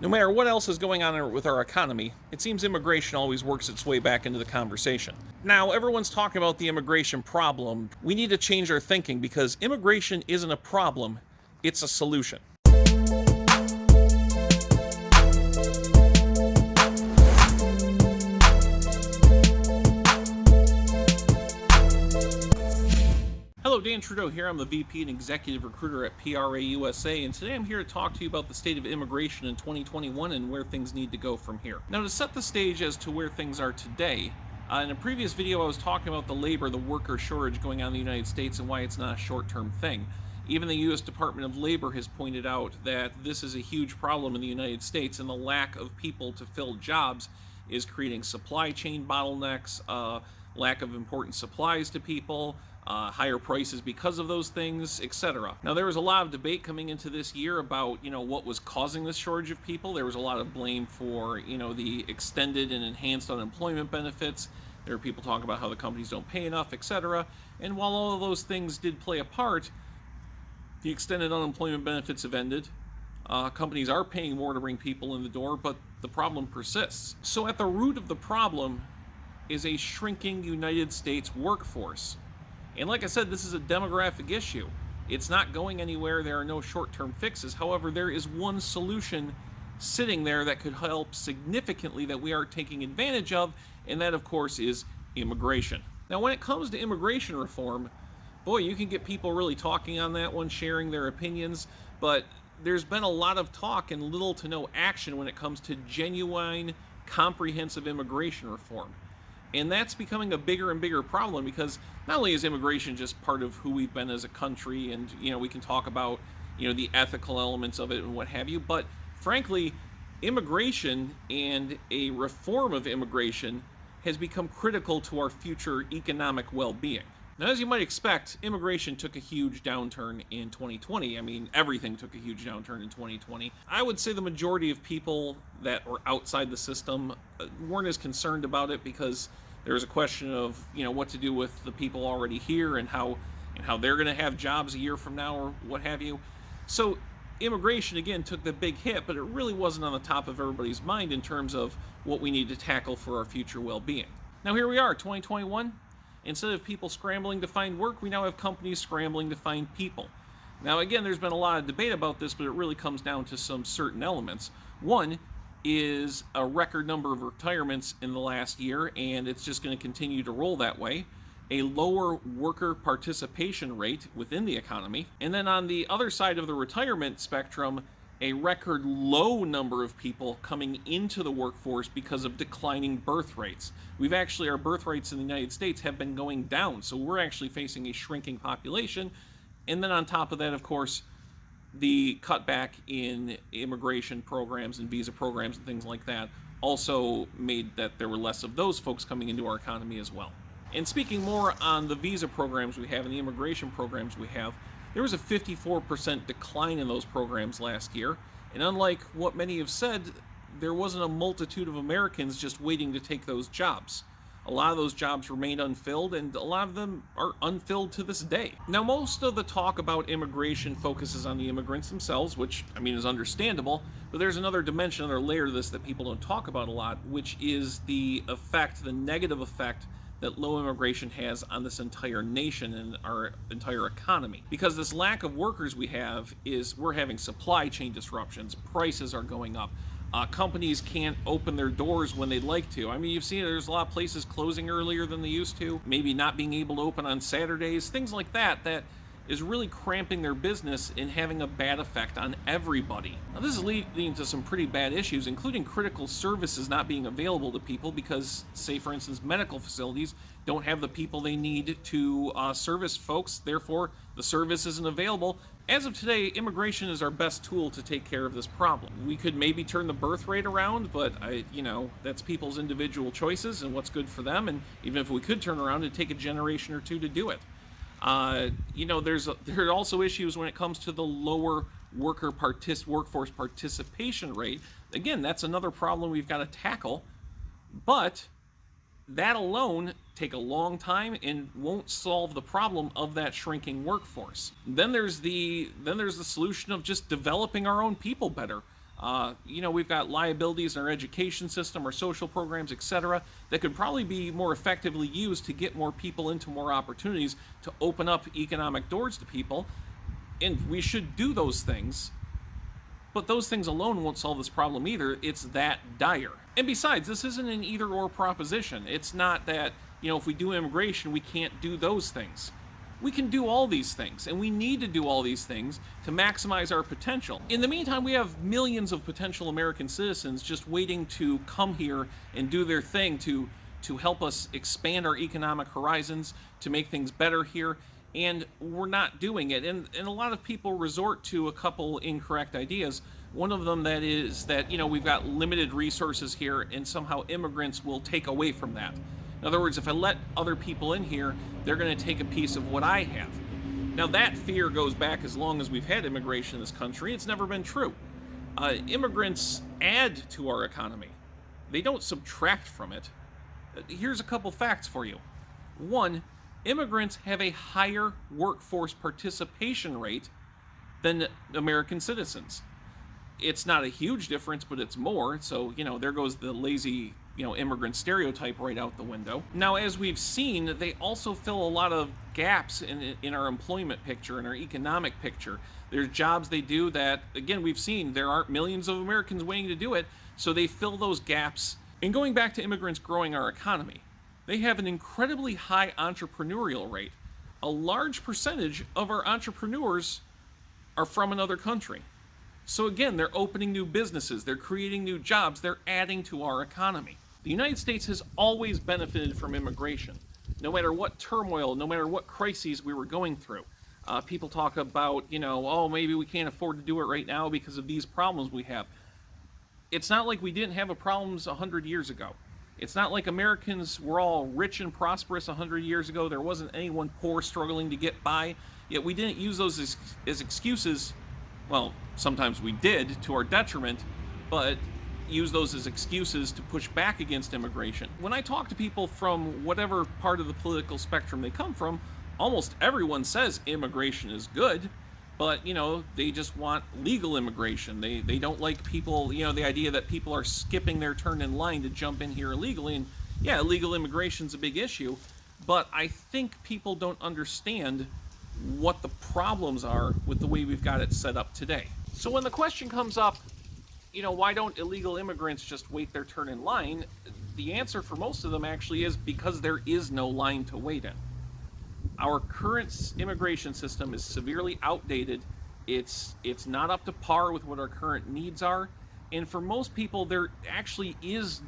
No matter what else is going on with our economy, it seems immigration always works its way back into the conversation. Now, everyone's talking about the immigration problem. We need to change our thinking because immigration isn't a problem, it's a solution. Hello, Dan Trudeau here. I'm the VP and Executive Recruiter at PRA USA, and today I'm here to talk to you about the state of immigration in 2021 and where things need to go from here. Now, to set the stage as to where things are today, in a previous video I was talking about the worker shortage going on in the United States and why it's not a short-term thing. Even the U.S. Department of Labor has pointed out that this is a huge problem in the United States, and the lack of people to fill jobs is creating supply chain bottlenecks, lack of important supplies to people, higher prices because of those things, etc. Now, there was a lot of debate coming into this year about, what was causing this shortage of people. There was a lot of blame for, the extended and enhanced unemployment benefits. There were people talking about how the companies don't pay enough, etc. And while all of those things did play a part, the extended unemployment benefits have ended. Companies are paying more to bring people in the door, but the problem persists. So at the root of the problem is a shrinking United States workforce. And like I said, this is a demographic issue. It's not going anywhere. There are no short-term fixes. However, there is one solution sitting there that could help significantly that we are taking advantage of, and that, of course, is immigration. Now, when it comes to immigration reform, boy, you can get people really talking on that one, sharing their opinions, but there's been a lot of talk and little to no action when it comes to genuine, comprehensive immigration reform. And that's becoming a bigger and bigger problem because not only is immigration just part of who we've been as a country, and we can talk about the ethical elements of it and what have you, but frankly, immigration and a reform of immigration has become critical to our future economic well-being. Now, as you might expect, immigration took a huge downturn in 2020. I mean, everything took a huge downturn in 2020. I would say the majority of people that were outside the system weren't as concerned about it because there was a question of, what to do with the people already here and how they're going to have jobs a year from now or what have you. So immigration, again, took the big hit, but it really wasn't on the top of everybody's mind in terms of what we need to tackle for our future well-being. Now, here we are, 2021. Instead of people scrambling to find work, we now have companies scrambling to find people. Now, again, there's been a lot of debate about this, but it really comes down to some certain elements. One is a record number of retirements in the last year, and it's just going to continue to roll that way. A lower worker participation rate within the economy. And then on the other side of the retirement spectrum, a record low number of people coming into the workforce because of declining birth rates. Our birth rates in the United States have been going down, so we're actually facing a shrinking population. And then on top of that, of course, the cutback in immigration programs and visa programs and things like that also made that there were less of those folks coming into our economy as well. And speaking more on the visa programs we have and the immigration programs we have, there was a 54% decline in those programs last year, and unlike what many have said, there wasn't a multitude of Americans just waiting to take those jobs. A lot of those jobs remained unfilled, and a lot of them are unfilled to this day. Now, most of the talk about immigration focuses on the immigrants themselves, which, is understandable, but there's another dimension, another layer to this that people don't talk about a lot, which is the negative effect that low immigration has on this entire nation and our entire economy. Because this lack of workers we're having supply chain disruptions, prices are going up, companies can't open their doors when they'd like to. You've seen there's a lot of places closing earlier than they used to, maybe not being able to open on Saturdays, things like that is really cramping their business and having a bad effect on everybody. Now, this is leading to some pretty bad issues, including critical services not being available to people because, say, for instance, medical facilities don't have the people they need to service folks. Therefore, the service isn't available. As of today, immigration is our best tool to take care of this problem. We could maybe turn the birth rate around, but that's people's individual choices and what's good for them. And even if we could turn around, it'd take a generation or two to do it. There are also issues when it comes to the lower workforce participation rate. Again, that's another problem we've got to tackle, but that alone take a long time and won't solve the problem of that shrinking workforce. Then there's the solution of just developing our own people better. We've got liabilities in our education system, our social programs, etc., that could probably be more effectively used to get more people into more opportunities, to open up economic doors to people. And we should do those things. But those things alone won't solve this problem either. It's that dire. And besides, this isn't an either-or proposition. It's not that, if we do immigration, we can't do those things. We can do all these things, and we need to do all these things to maximize our potential. In the meantime, we have millions of potential American citizens just waiting to come here and do their thing to help us expand our economic horizons, to make things better here, and we're not doing it. And a lot of people resort to a couple incorrect ideas. One of them that is that, we've got limited resources here, and somehow immigrants will take away from that. In other words, if I let other people in here, they're going to take a piece of what I have. Now, that fear goes back as long as we've had immigration in this country. It's never been true. Immigrants add to our economy. They don't subtract from it. Here's a couple facts for you. One, immigrants have a higher workforce participation rate than American citizens. It's not a huge difference, but it's more. So, there goes the lazy immigrant stereotype right out the window. Now, as we've seen, they also fill a lot of gaps in our employment picture, in our economic picture. There's jobs they do that, again, we've seen there aren't millions of Americans waiting to do it, so they fill those gaps. And going back to immigrants growing our economy, they have an incredibly high entrepreneurial rate. A large percentage of our entrepreneurs are from another country. So again, they're opening new businesses, they're creating new jobs, they're adding to our economy. The United States has always benefited from immigration, no matter what turmoil, no matter what crises we were going through. People talk about, maybe we can't afford to do it right now because of these problems we have. It's not like we didn't have problems 100 years ago. It's not like Americans were all rich and prosperous 100 years ago. There wasn't anyone poor struggling to get by. Yet we didn't use those as excuses. Well, sometimes we did to our detriment, but use those as excuses to push back against immigration. When I talk to people from whatever part of the political spectrum they come from, almost everyone says immigration is good, but, they just want legal immigration. They don't like people, the idea that people are skipping their turn in line to jump in here illegally. And yeah, illegal immigration's a big issue, but I think people don't understand what the problems are with the way we've got it set up today. So when the question comes up, why don't illegal immigrants just wait their turn in line? The answer for most of them actually is because there is no line to wait in. Our current immigration system is severely outdated. It's not up to par with what our current needs are. And for most people, there actually is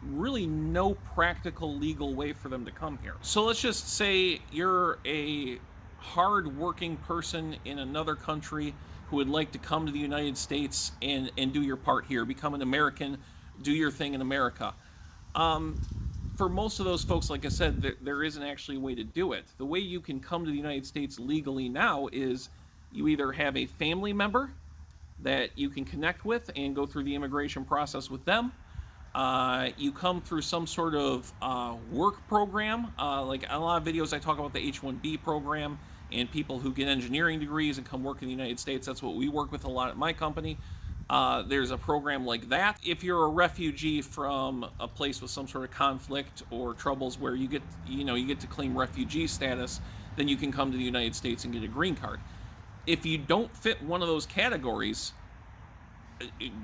really no practical legal way for them to come here. So let's just say you're a hard-working person in another country who would like to come to the United States and do your part here, become an American, do your thing in America. For most of those folks, like I said, there isn't actually a way to do it. The way you can come to the United States legally now is you either have a family member that you can connect with and go through the immigration process with them. You come through some sort of work program. Like a lot of videos I talk about the H-1B program and people who get engineering degrees and come work in the United States. That's what we work with a lot at my company. There's a program like that. If you're a refugee from a place with some sort of conflict or troubles where you get to claim refugee status, then you can come to the United States and get a green card. If you don't fit one of those categories,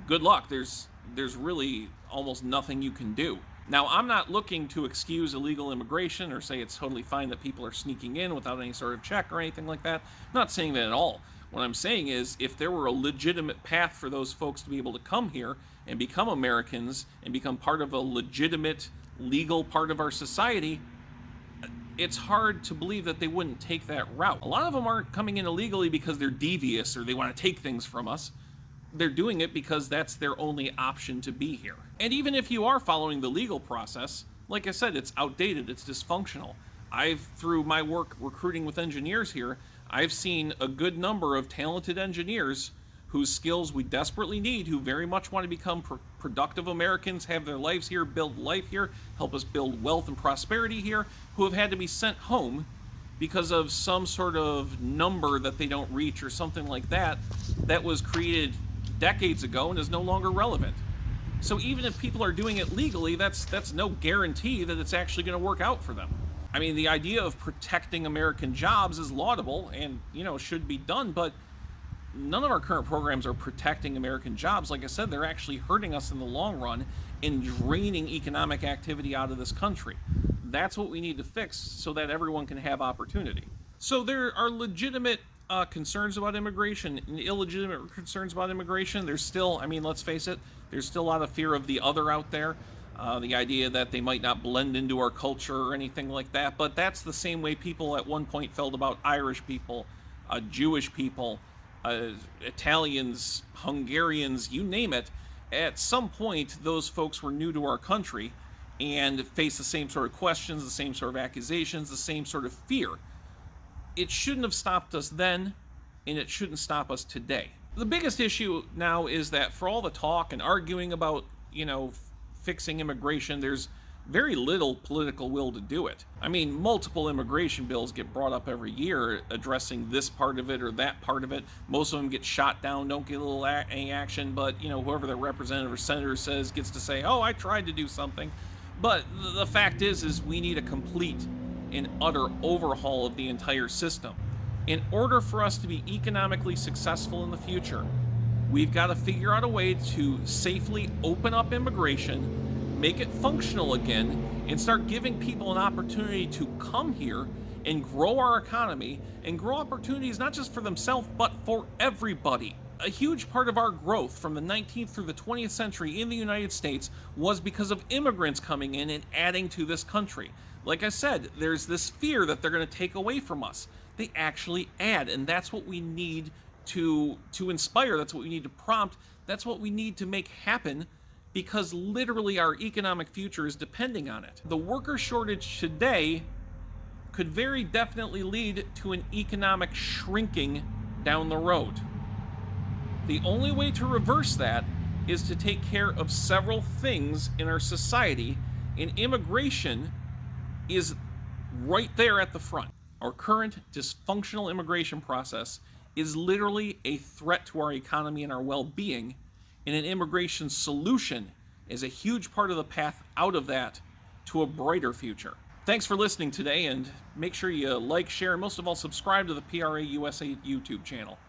good luck. There's really almost nothing you can do. Now, I'm not looking to excuse illegal immigration or say it's totally fine that people are sneaking in without any sort of check or anything like that. I'm not saying that at all. What I'm saying is, if there were a legitimate path for those folks to be able to come here and become Americans and become part of a legitimate, legal part of our society, it's hard to believe that they wouldn't take that route. A lot of them aren't coming in illegally because they're devious or they want to take things from us. They're doing it because that's their only option to be here. And even if you are following the legal process, like I said, it's outdated, it's dysfunctional. Through my work recruiting with engineers here, I've seen a good number of talented engineers whose skills we desperately need, who very much want to become productive Americans, have their lives here, build life here, help us build wealth and prosperity here, who have had to be sent home because of some sort of number that they don't reach or something like that, that was created decades ago and is no longer relevant. So even if people are doing it legally, that's no guarantee that it's actually going to work out for them. I mean, the idea of protecting American jobs is laudable and, should be done, but none of our current programs are protecting American jobs. Like I said, they're actually hurting us in the long run and draining economic activity out of this country. That's what we need to fix so that everyone can have opportunity. So there are legitimate concerns about immigration and illegitimate concerns about immigration. There's still, let's face it, there's still a lot of fear of the other out there. The idea that they might not blend into our culture or anything like that. But that's the same way people at one point felt about Irish people, Jewish people, Italians, Hungarians, you name it. At some point, those folks were new to our country and faced the same sort of questions, the same sort of accusations, the same sort of fear. It shouldn't have stopped us then, and it shouldn't stop us today. The biggest issue now is that for all the talk and arguing about, fixing immigration, there's very little political will to do it. Multiple immigration bills get brought up every year addressing this part of it or that part of it. Most of them get shot down, don't get a little any action, but whoever the representative or senator says gets to say, oh, I tried to do something. But the fact is we need a complete and utter overhaul of the entire system. In order for us to be economically successful in the future, we've got to figure out a way to safely open up immigration, make it functional again, and start giving people an opportunity to come here and grow our economy and grow opportunities not just for themselves, but for everybody. A huge part of our growth from the 19th through the 20th century in the United States was because of immigrants coming in and adding to this country. Like I said, there's this fear that they're going to take away from us. They actually add, and that's what we need to inspire. That's what we need to prompt. That's what we need to make happen, because literally our economic future is depending on it. The worker shortage today could very definitely lead to an economic shrinking down the road. The only way to reverse that is to take care of several things in our society, and immigration is right there at the front. Our current dysfunctional immigration process is literally a threat to our economy and our well-being, and an immigration solution is a huge part of the path out of that to a brighter future. Thanks for listening today, and make sure you like, share, and most of all subscribe to the PRA USA YouTube channel.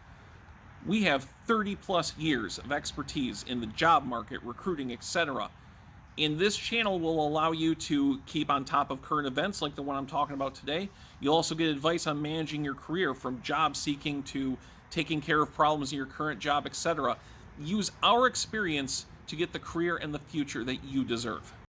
We have 30 plus years of expertise in the job market, recruiting, etc. And this channel will allow you to keep on top of current events like the one I'm talking about today. You'll also get advice on managing your career, from job seeking to taking care of problems in your current job, etc. Use our experience to get the career and the future that you deserve.